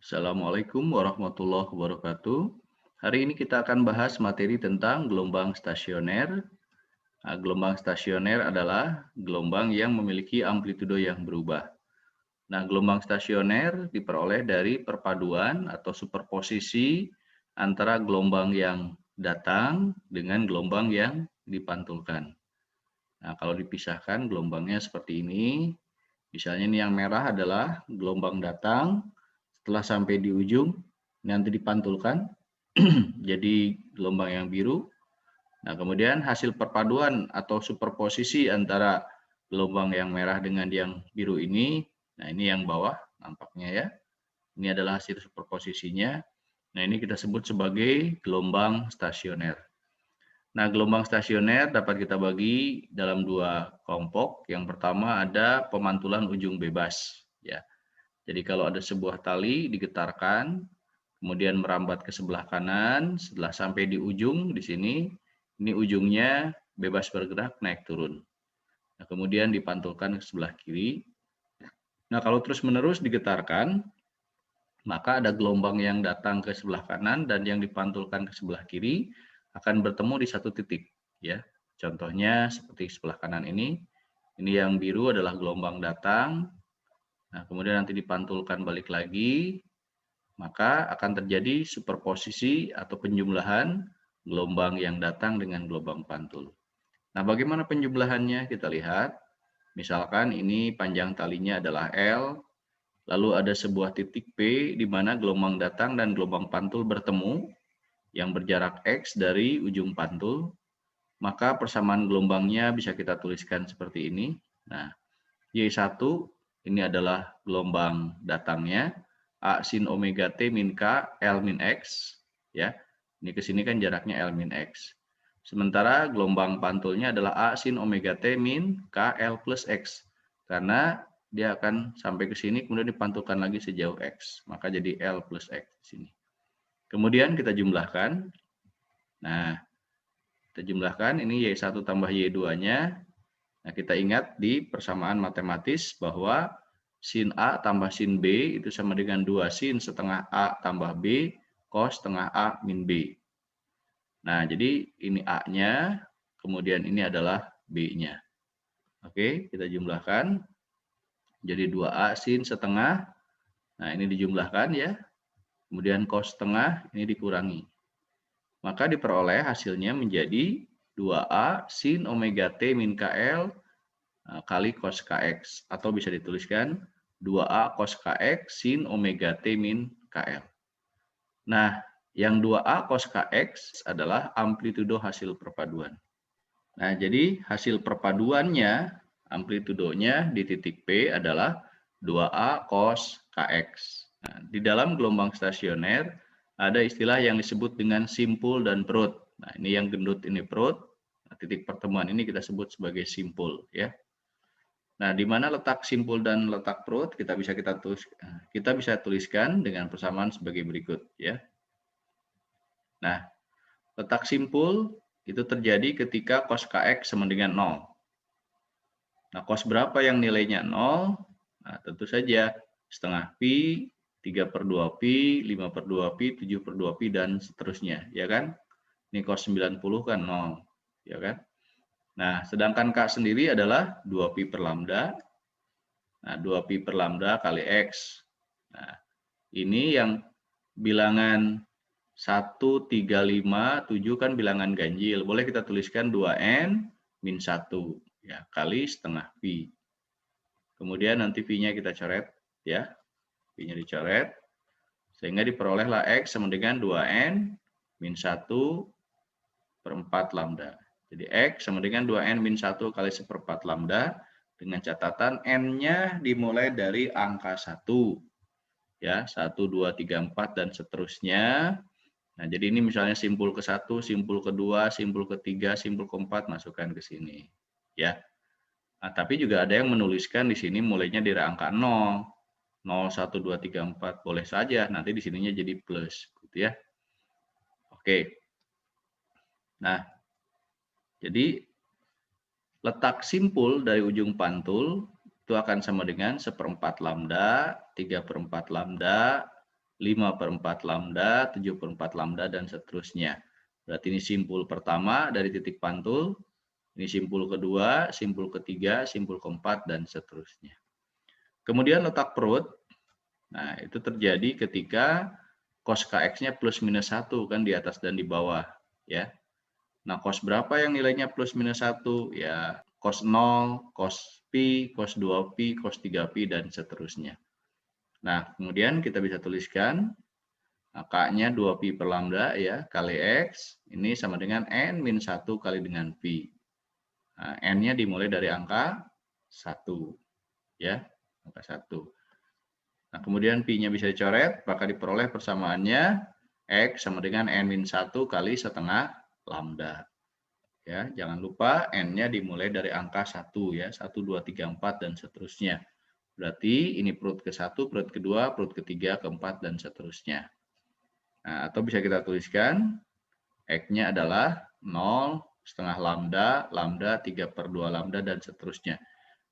Assalamualaikum warahmatullahi wabarakatuh. Hari ini kita akan bahas materi tentang gelombang stasioner. Nah, gelombang stasioner adalah gelombang yang memiliki amplitudo yang berubah. Nah, gelombang stasioner diperoleh dari perpaduan atau superposisi antara gelombang yang datang dengan gelombang yang dipantulkan. Nah, kalau dipisahkan gelombangnya seperti ini. Misalnya ini yang merah adalah gelombang datang, setelah sampai di ujung nanti dipantulkan jadi gelombang yang biru. Nah, kemudian hasil perpaduan atau superposisi antara gelombang yang merah dengan yang biru ini, nah ini yang bawah nampaknya ya. Ini adalah hasil superposisinya. Nah, ini kita sebut sebagai gelombang stasioner. Nah, gelombang stasioner dapat kita bagi dalam dua kelompok. Yang pertama ada pemantulan ujung bebas, ya. Jadi kalau ada sebuah tali digetarkan, kemudian merambat ke sebelah kanan, setelah sampai di ujung di sini, ini ujungnya bebas bergerak naik turun. Nah, kemudian dipantulkan ke sebelah kiri. Nah, kalau terus-menerus digetarkan, maka ada gelombang yang datang ke sebelah kanan dan yang dipantulkan ke sebelah kiri akan bertemu di satu titik, ya. Contohnya seperti sebelah kanan ini yang biru adalah gelombang datang. Nah, kemudian nanti dipantulkan balik lagi, maka akan terjadi superposisi atau penjumlahan gelombang yang datang dengan gelombang pantul. Nah, bagaimana penjumlahannya? Kita lihat. Misalkan ini panjang talinya adalah L, lalu ada sebuah titik P di mana gelombang datang dan gelombang pantul bertemu yang berjarak X dari ujung pantul, maka persamaan gelombangnya bisa kita tuliskan seperti ini. Nah, Y1 ini adalah gelombang datangnya, A sin omega T min K L min X, ya. Ini ke sini kan jaraknya L min X. Sementara gelombang pantulnya adalah A sin omega T min K L plus X. Karena dia akan sampai ke sini kemudian dipantulkan lagi sejauh X. Maka jadi L plus X di sini. Kemudian kita jumlahkan. Nah, kita jumlahkan ini Y1 tambah Y2-nya. Nah, kita ingat di persamaan matematis bahwa sin A tambah sin B itu sama dengan 2 sin setengah A tambah B cos setengah A min B. Nah, jadi ini A-nya, kemudian ini adalah B-nya. Oke, kita jumlahkan. Jadi 2A sin setengah. Nah, ini dijumlahkan ya. Kemudian cos setengah, ini dikurangi. Maka diperoleh hasilnya menjadi 2A sin omega T min KL kali cos KX. Atau bisa dituliskan 2A cos KX sin omega T min KL. Nah, yang 2A cos KX adalah amplitudo hasil perpaduan. Nah, jadi hasil perpaduannya, amplitudonya di titik P adalah 2A cos KX. Nah, di dalam gelombang stasioner ada istilah yang disebut dengan simpul dan perut. Nah, ini yang gendut ini perut. Nah, titik pertemuan ini kita sebut sebagai simpul, ya. Nah, di mana letak simpul dan letak perut kita bisa tuliskan dengan persamaan sebagai berikut, ya. Nah, letak simpul itu terjadi ketika cos Kx sama dengan 0. Nah, cos berapa yang nilainya 0? Nah, tentu saja setengah pi, 3/2 pi, 5/2 pi, 7/2 pi, dan seterusnya, ya kan? Ini cos 90 kan 0, ya kan? Nah, sedangkan K sendiri adalah 2 pi per lambda. Nah, 2 pi per lambda kali X. Nah, ini yang bilangan 1, 3, 5, 7 kan bilangan ganjil. Boleh kita tuliskan 2N min 1 ya, kali setengah pi. Kemudian nanti pi-nya kita coret ya. Pi-nya dicoret sehingga diperolehlah X sama dengan 2N min 1 per 4 lambda. Jadi X sama dengan 2N min 1 kali 1/4 lambda dengan catatan N-nya dimulai dari angka 1. Ya, 1, 2, 3, 4 dan seterusnya. Nah, jadi ini misalnya simpul ke-1, simpul ke-2, simpul ke-3, simpul ke-4 masukkan ke sini. Ya. Nah, tapi juga ada yang menuliskan di sini mulainya dari angka 0. 0, 1, 2, 3, 4 boleh saja. Nanti di sininya jadi plus, gitu ya. Oke. Nah, jadi letak simpul dari ujung pantul itu akan sama dengan 1/4 lambda, 3/4 lambda, 5/4 lambda, 7/4 lambda, dan seterusnya. Berarti ini simpul pertama dari titik pantul, ini simpul kedua, simpul ketiga, simpul keempat, dan seterusnya. Kemudian letak perut, nah itu terjadi ketika cos Kx-nya plus minus 1 kan di atas dan di bawah. Ya. Nah, cos berapa yang nilainya plus minus 1? Ya, cos 0, cos pi, cos 2pi, cos 3pi, dan seterusnya. Nah, kemudian kita bisa tuliskan K-nya 2pi per lambda ya, kali X, ini sama dengan N-1 kali dengan pi. Nah, N-nya dimulai dari angka 1. Ya, angka 1. Nah, kemudian pi-nya bisa dicoret, maka diperoleh persamaannya X sama dengan N-1 kali setengah lambda. Ya, jangan lupa N-nya dimulai dari angka 1 ya, 1, 2, 3, 4, dan seterusnya. Berarti ini perut ke-1, perut kedua, perut ketiga, keempat, dan seterusnya. Nah, atau bisa kita tuliskan X-nya adalah 0, setengah lambda, lambda, 3/2 lambda, dan seterusnya.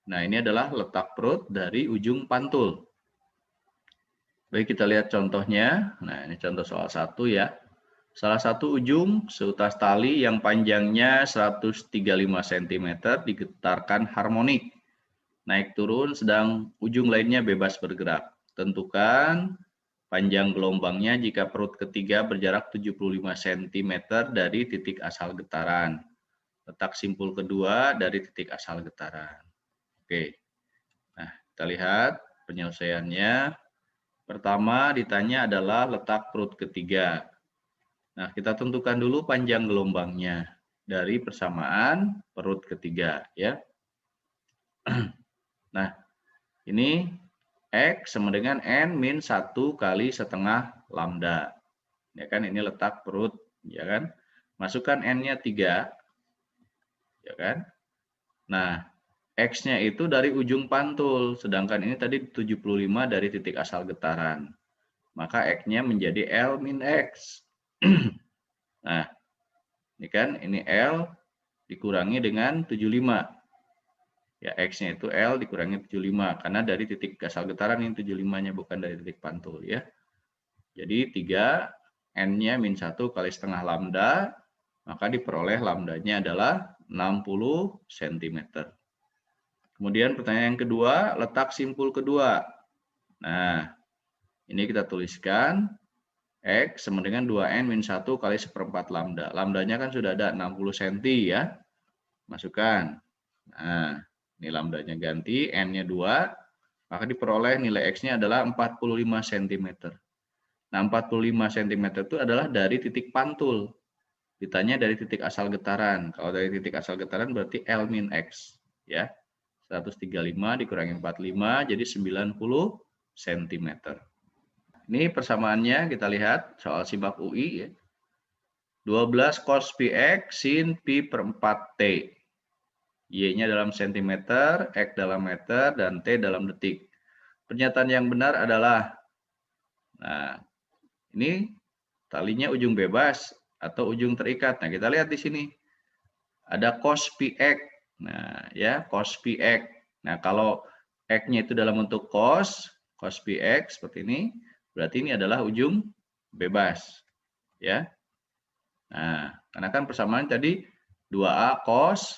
Nah, ini adalah letak perut dari ujung pantul. Baik, kita lihat contohnya. Nah, ini contoh soal 1 ya. Salah satu ujung seutas tali yang panjangnya 135 cm digetarkan harmonik. Naik turun sedang ujung lainnya bebas bergerak. Tentukan panjang gelombangnya jika perut ketiga berjarak 75 cm dari titik asal getaran. Letak simpul kedua dari titik asal getaran. Oke. Nah, kita lihat penyelesaiannya. Pertama ditanya adalah letak perut ketiga. Nah, kita tentukan dulu panjang gelombangnya dari persamaan perut ketiga ya. Nah, ini X sama dengan N-1 kali setengah lambda. Ya kan, ini letak perut, ya kan. Masukkan N-nya 3, ya kan. Nah, X-nya itu dari ujung pantul, sedangkan ini tadi 75 dari titik asal getaran. Maka X-nya menjadi L min X. Nah, ini kan, ini L dikurangi dengan 75. Ya, X-nya itu L dikurangi 75, karena dari titik asal getaran ini 75-nya, bukan dari titik pantul ya. Jadi 3, N-nya min 1 kali setengah lambda, maka diperoleh lambdanya adalah 60 cm. Kemudian pertanyaan yang kedua, letak simpul kedua. Nah, ini kita tuliskan X sama dengan 2N min 1 kali 1/4 lambda. Lambdanya kan sudah ada 60 cm ya. Masukkan. Nah, ini lambdanya ganti, N-nya 2, maka diperoleh nilai X-nya adalah 45 cm. Nah, 45 cm itu adalah dari titik pantul. Ditanya dari titik asal getaran. Kalau dari titik asal getaran berarti L min X. Ya, 135 dikurangi 45, jadi 90 cm. Ini persamaannya kita lihat, soal simak UI ya. 12 cos pi X sin pi per 4T. Y-nya dalam sentimeter, X dalam meter, dan T dalam detik. Pernyataan yang benar adalah, nah, ini talinya ujung bebas atau ujung terikat. Nah, kita lihat di sini. Ada cos pi X. Nah, ya, cos pi X. Nah, kalau X-nya itu dalam bentuk cos pi X seperti ini, berarti ini adalah ujung bebas. Ya. Nah, karena kan persamaan tadi 2A cos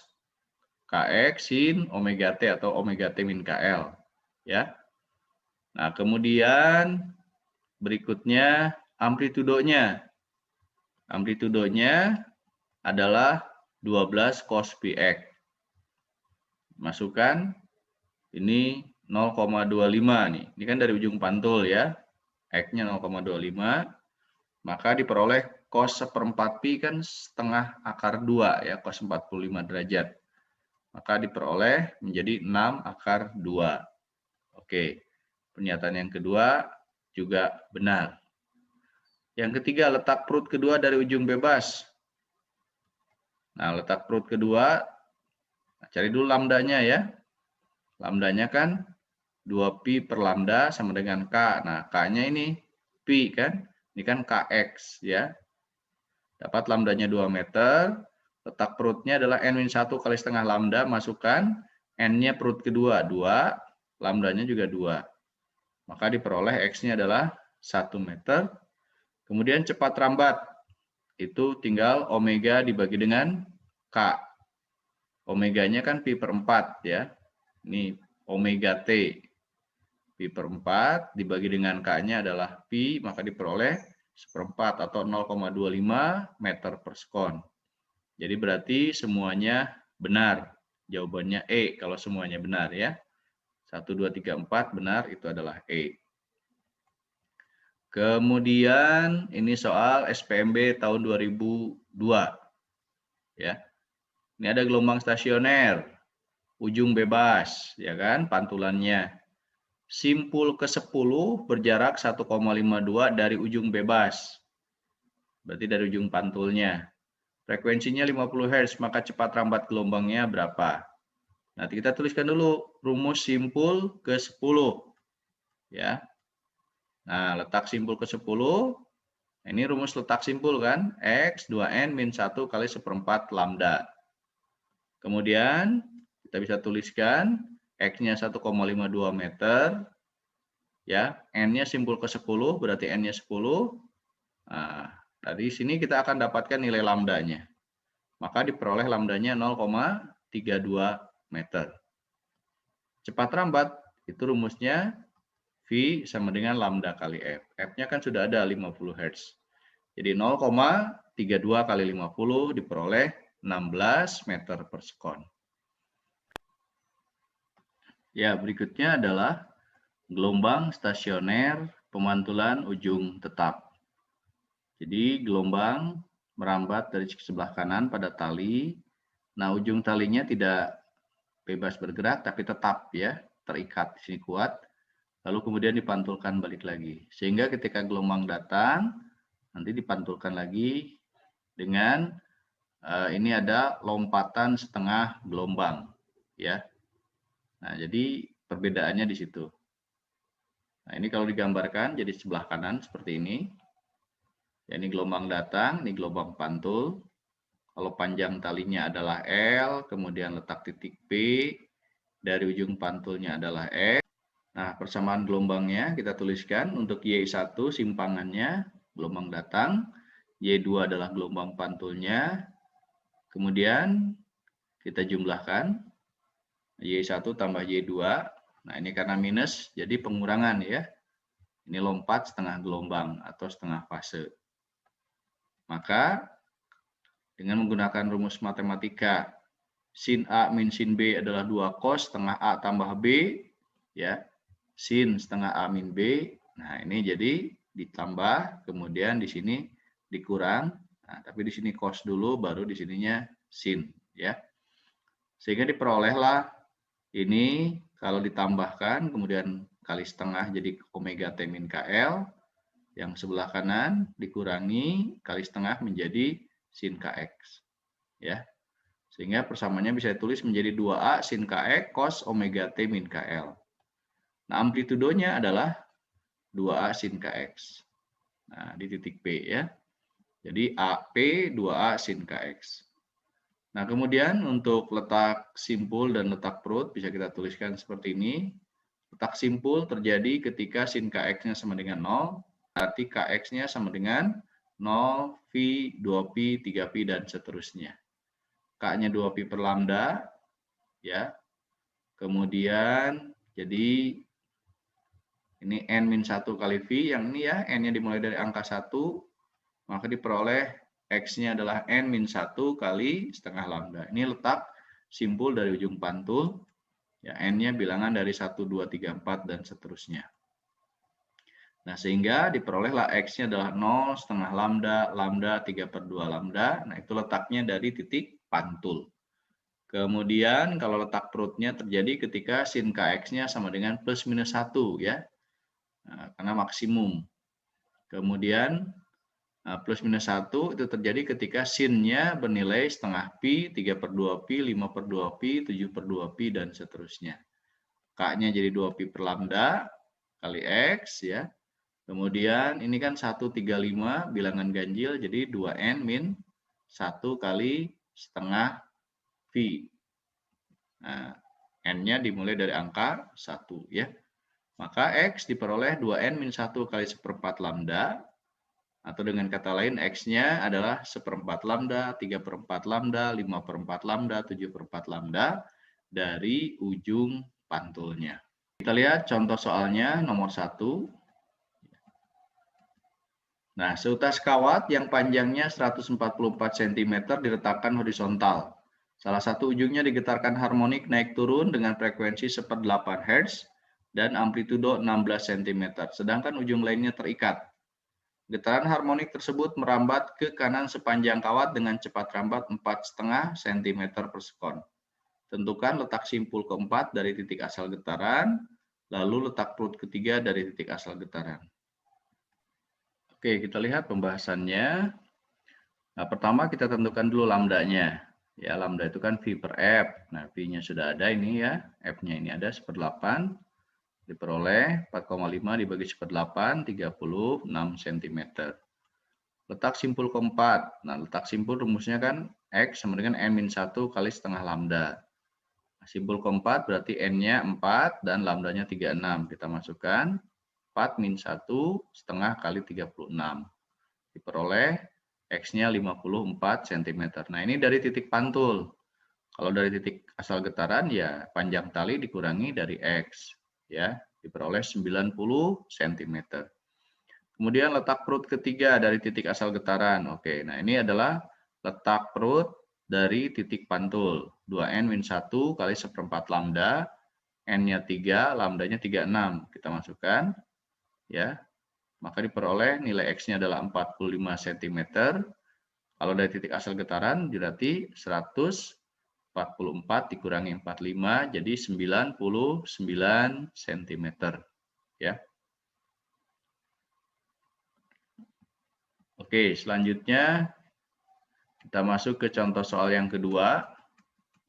Kx sin omega T atau omega T min KL. Ya. Nah, kemudian berikutnya amplitudonya. Amplitudonya adalah 12 cos pi X. Masukkan ini 0,25 nih. Ini kan dari ujung pantul ya. X-nya 0,25. Maka diperoleh cos 1/4 pi kan setengah akar 2 ya, cos 45 derajat. Maka diperoleh menjadi 6 akar 2. Oke. Pernyataan yang kedua juga benar. Yang ketiga, letak perut kedua dari ujung bebas. Nah, letak perut kedua, cari dulu lambdanya ya. Lambdanya kan 2pi per lambda sama dengan K. Nah, K-nya ini pi kan. Ini kan Kx ya. Dapat lambdanya 2 meter. Letak perutnya adalah N-1 kali setengah lambda. Masukkan N-nya perut kedua 2. Lambdanya juga 2. Maka diperoleh X-nya adalah 1 meter. Kemudian cepat rambat, itu tinggal omega dibagi dengan K. Omeganya kan pi per 4 ya. Ini omega T. Pi per 4 dibagi dengan K-nya adalah pi, maka diperoleh 1/4 atau 0,25 meter per sekon. Jadi berarti semuanya benar. Jawabannya E kalau semuanya benar ya. 1, 2, 3, 4 benar, itu adalah E. Kemudian ini soal SPMB tahun 2002. Ya. Ini ada gelombang stasioner, ujung bebas, ya kan, pantulannya. Simpul ke-10 berjarak 1,52 dari ujung bebas. Berarti dari ujung pantulnya. Frekuensinya 50 Hz, maka cepat rambat gelombangnya berapa? Nanti kita tuliskan dulu rumus simpul ke-10. Ya. Nah, letak simpul ke-10. Ini rumus letak simpul kan? X 2N min 1 kali 1/4 lambda. Kemudian kita bisa tuliskan X-nya 1,52 meter. Ya, N-nya simpul ke-10, berarti N-nya 10. Nah, dari sini kita akan dapatkan nilai lambdanya. Maka diperoleh lambdanya 0,32 meter. Cepat rambat, itu rumusnya V sama dengan lambda kali F. F-nya kan sudah ada 50 Hz. Jadi 0,32 kali 50 diperoleh 16 meter per sekon. Ya, berikutnya adalah gelombang stasioner pemantulan ujung tetap. Jadi gelombang merambat dari sebelah kanan pada tali. Nah, ujung talinya tidak bebas bergerak tapi tetap ya, terikat di sini kuat. Lalu kemudian dipantulkan balik lagi. Sehingga ketika gelombang datang, nanti dipantulkan lagi dengan ini ada lompatan setengah gelombang ya. Nah, jadi perbedaannya di situ. Nah, ini kalau digambarkan jadi sebelah kanan seperti ini. Ya, ini gelombang datang, ini gelombang pantul. Kalau panjang talinya adalah L, kemudian letak titik P, dari ujung pantulnya adalah X. Nah, persamaan gelombangnya kita tuliskan untuk Y1 simpangannya, gelombang datang. Y2 adalah gelombang pantulnya. Kemudian kita jumlahkan Y1 tambah Y2. Nah, ini karena minus, jadi pengurangan ya. Ini lompat setengah gelombang atau setengah fase. Maka dengan menggunakan rumus matematika sin A min sin B adalah 2 cos setengah A tambah B ya. Sin setengah A min B. Nah, ini jadi ditambah kemudian di sini dikurang. Nah, tapi di sini cos dulu baru di sininya sin ya. Sehingga diperolehlah ini kalau ditambahkan kemudian kali setengah jadi omega T min KL. Yang sebelah kanan dikurangi kali setengah menjadi sin KX. Ya. Sehingga persamaannya bisa ditulis menjadi 2A sin KX cos omega T min KL. Nah, amplitudonya adalah 2A sin KX. Nah, di titik P ya. Jadi AP 2A sin KX. Nah, kemudian untuk letak simpul dan letak perut bisa kita tuliskan seperti ini. Letak simpul terjadi ketika sin KX-nya sama dengan 0. Berarti KX-nya sama dengan 0, V, 2Pi, 3Pi, dan seterusnya. K-nya 2Pi per lambda. Ya. Kemudian, jadi ini N-1 kali V. Yang ini ya, N-nya dimulai dari angka 1. Maka diperoleh X-nya adalah N-1 kali setengah lambda. Ini letak simpul dari ujung pantul. Ya, N-nya bilangan dari 1, 2, 3, 4, dan seterusnya. Nah, sehingga diperolehlah X-nya adalah 0, setengah lambda, lambda, 3/2 lambda. Nah, itu letaknya dari titik pantul. Kemudian, kalau letak perutnya terjadi ketika sin KX-nya sama dengan plus minus 1, ya. Nah, karena maksimum. Kemudian, plus minus 1 itu terjadi ketika sin-nya bernilai setengah pi, 3/2 pi, 5/2 pi, 7/2 pi, dan seterusnya. K-nya jadi 2 pi per lambda kali X, ya. Kemudian ini kan 135 bilangan ganjil, jadi 2N min 1 kali setengah V. Nah, N-nya dimulai dari angka 1 ya. Maka X diperoleh 2N min 1 kali 1/4 lambda, atau dengan kata lain X-nya adalah 1/4 lambda, 3/4 lambda, 5/4 lambda, 7/4 lambda dari ujung pantulnya. Kita lihat contoh soalnya nomor 1. Nah, seutas kawat yang panjangnya 144 cm diletakkan horizontal. Salah satu ujungnya digetarkan harmonik naik turun dengan frekuensi 1/8 Hz dan amplitudo 16 cm, sedangkan ujung lainnya terikat. Getaran harmonik tersebut merambat ke kanan sepanjang kawat dengan cepat rambat 4,5 cm per sekon. Tentukan letak simpul keempat dari titik asal getaran, lalu letak perut ketiga dari titik asal getaran. Oke, kita lihat pembahasannya. Nah, pertama kita tentukan dulu lambdanya. Ya, lambda itu kan V per F. Nah, V-nya sudah ada ini ya. F-nya ini ada 1/8. Diperoleh 4,5 dibagi 1/8, 36 cm. Letak simpul keempat. Nah, letak simpul rumusnya kan X sama dengan N-1 kali setengah lambda. Simpul keempat berarti N-nya 4 dan lambdanya 36. Kita masukkan 4 min 1 setengah kali 36. Diperoleh X-nya 54 cm. Nah, ini dari titik pantul. Kalau dari titik asal getaran, ya panjang tali dikurangi dari X. Ya, diperoleh 90 cm. Kemudian letak perut ketiga dari titik asal getaran. Oke, nah ini adalah letak perut dari titik pantul. 2N min 1 kali 1/4 lambda. N-nya 3, lambdanya 36. Kita masukkan. Ya, maka diperoleh nilai X-nya adalah 45 cm. Kalau dari titik asal getaran berarti 144 dikurangi 45 jadi 99 cm. Ya. Oke, selanjutnya kita masuk ke contoh soal yang kedua.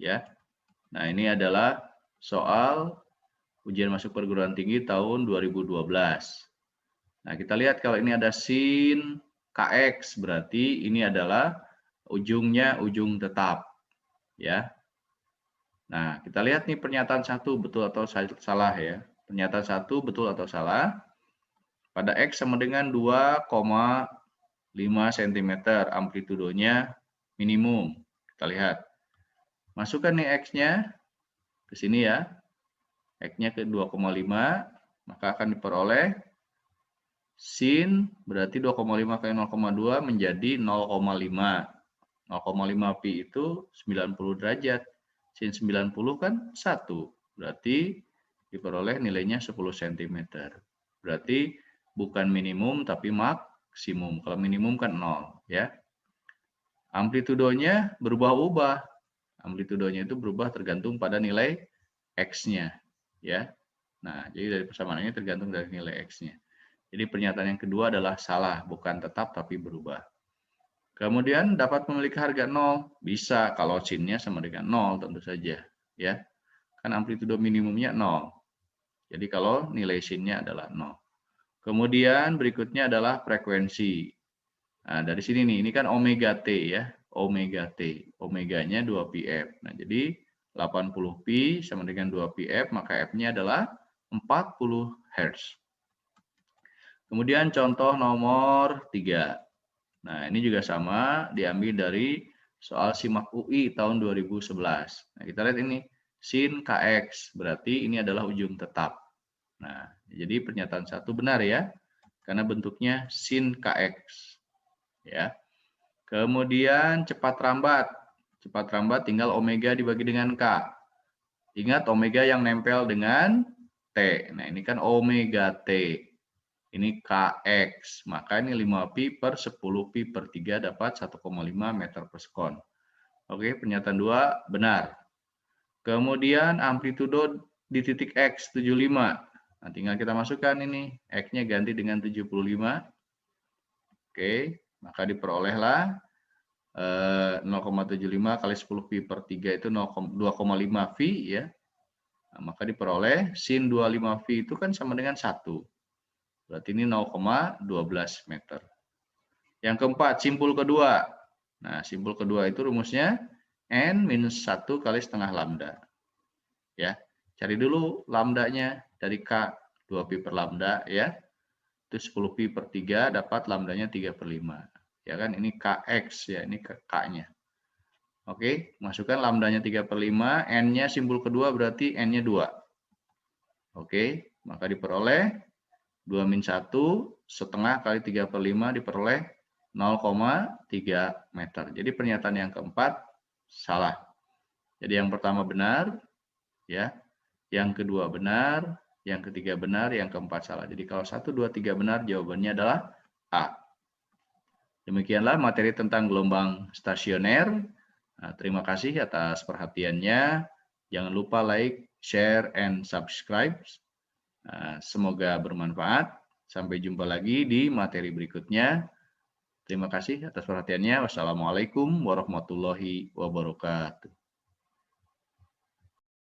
Ya. Nah, ini adalah soal ujian masuk perguruan tinggi tahun 2012. Nah, kita lihat kalau ini ada sin KX, berarti ini adalah ujungnya ujung tetap. Ya. Nah, kita lihat nih pernyataan 1 betul atau salah ya. Pernyataan 1 betul atau salah. Pada X sama dengan 2,5 cm, amplitudonya minimum. Kita lihat. Masukkan nih X-nya ke sini ya. X-nya ke 2,5, maka akan diperoleh sin berarti 2,5 kali 0,2 menjadi 0,5. 0,5 pi itu 90 derajat. Sin 90 kan 1. Berarti diperoleh nilainya 10 cm. Berarti bukan minimum tapi maksimum. Kalau minimum kan 0 ya. Amplitudonya berubah-ubah. Amplitudonya itu berubah tergantung pada nilai X-nya ya. Nah, jadi dari persamaan ini tergantung dari nilai X-nya. Jadi pernyataan yang kedua adalah salah, bukan tetap tapi berubah. Kemudian dapat memiliki harga 0, bisa kalau sin-nya sama dengan 0 tentu saja, ya. Kan amplitudo minimumnya 0. Jadi kalau nilai sin-nya adalah 0. Kemudian berikutnya adalah frekuensi. Nah, dari sini nih, ini kan omega T ya, omega T. Omeganya 2 pi F. Nah, jadi 80 pi sama dengan 2 pi F, maka F-nya adalah 40 Hz. Kemudian contoh nomor 3. Nah, ini juga sama, diambil dari soal SIMAK UI tahun 2011. Nah, kita lihat ini, sin KX, berarti ini adalah ujung tetap. Nah, jadi pernyataan 1 benar ya, karena bentuknya sin KX. Ya. Kemudian cepat rambat. Cepat rambat tinggal omega dibagi dengan K. Ingat omega yang nempel dengan T. Nah, ini kan omega T. Ini KX, maka ini 5 pi per 10 pi per 3 dapat 1,5 meter per sekon. Oke, pernyataan 2 benar. Kemudian amplitudo di titik X 75. Nah, tinggal kita masukkan ini, X-nya ganti dengan 75. Oke, maka diperolehlah 0,75 kali 10 pi per 3 itu 2,5 V ya. Nah, maka diperoleh sin 25 V itu kan sama dengan 1. Berarti ini 0,12 meter. Yang keempat, simpul kedua. Nah, simpul kedua itu rumusnya N-1 kali setengah lambda. Ya, cari dulu lambdanya dari K. 2pi per lambda ya. Itu 10pi per 3 dapat lambdanya 3/5. Ya kan, ini Kx ya, ini K-nya. Oke, masukkan lambdanya 3/5, N-nya simbol kedua berarti N-nya 2. Oke, maka diperoleh 2 min 1 setengah kali 3/5 diperoleh 0,3 meter. Jadi pernyataan yang keempat salah. Jadi yang pertama benar, ya. Yang kedua benar, yang ketiga benar, yang keempat salah. Jadi kalau 1, 2, 3 benar, jawabannya adalah A. Demikianlah materi tentang gelombang stasioner. Nah, terima kasih atas perhatiannya. Jangan lupa like, share, and subscribe. Semoga bermanfaat. Sampai jumpa lagi di materi berikutnya. Terima kasih atas perhatiannya. Wassalamualaikum warahmatullahi wabarakatuh.